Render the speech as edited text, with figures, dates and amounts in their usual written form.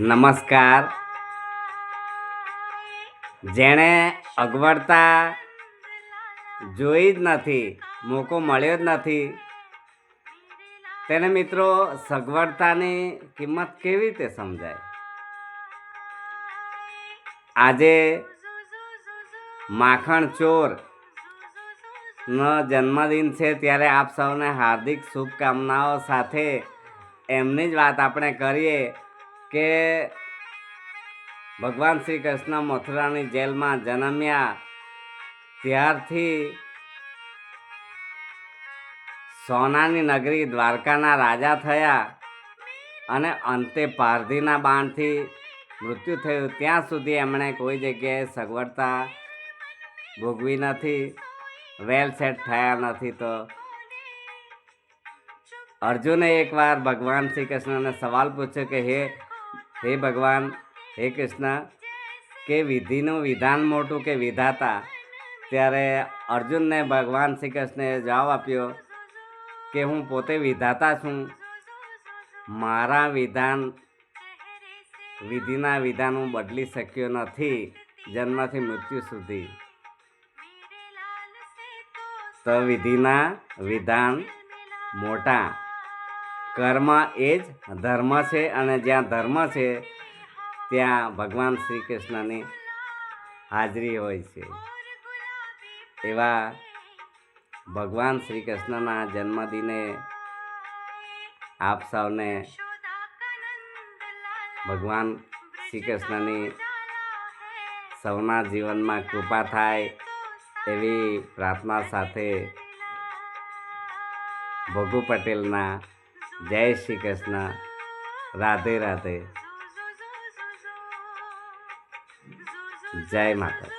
નમસ્કાર. જેણે અગવડતા જોઈ જ નથી, મોકો મળ્યો જ નથી, તેને મિત્રો સગવડતાની કિંમત કેવી રીતે સમજાય? આજે માખણ ચોર નો જન્મદિન છે, ત્યારે આપ સૌને હાર્દિક શુભકામનાઓ સાથે એમની જ વાત આપણે કરીએ કે ભગવાન શ્રી કૃષ્ણ મથુરાની જેલમાં જન્મ્યા ત્યારથી સોનાની નગરી દ્વારકાના રાજા થયા અને અંતે પારધીના બાણથી મૃત્યુ થયું, ત્યાં સુધી એમણે કોઈ જગ્યાએ સગવડતા ભોગવી નથી, વેલ સેટ થયા નથી. તો અર્જુને એકવાર ભગવાન શ્રી કૃષ્ણને સવાલ પૂછ્યો કે હે ભગવાન, હે કૃષ્ણ, કે વિધિનું વિધાન મોટું કે વિધાતા? ત્યારે અર્જુનને ભગવાન શ્રી કૃષ્ણે જવાબ આપ્યો કે હું પોતે વિધાતા છું. મારા વિધિના વિધાન હું બદલી શક્યો નથી જન્મથી મૃત્યુ સુધી. તો વિધિના વિધાન મોટા, કર્મ એ જ ધર્મ છે, અને જ્યાં ધર્મ છે ત્યાં ભગવાન શ્રી કૃષ્ણની હાજરી હોય છે. એવા ભગવાન શ્રી કૃષ્ણના જન્મદિને આપ સૌને ભગવાન શ્રી કૃષ્ણની સૌના જીવનમાં કૃપા થાય એવી પ્રાર્થના સાથે ભોગુ પટેલના જય શ્રી કૃષ્ણ. રાધે રાધે. જય માતા.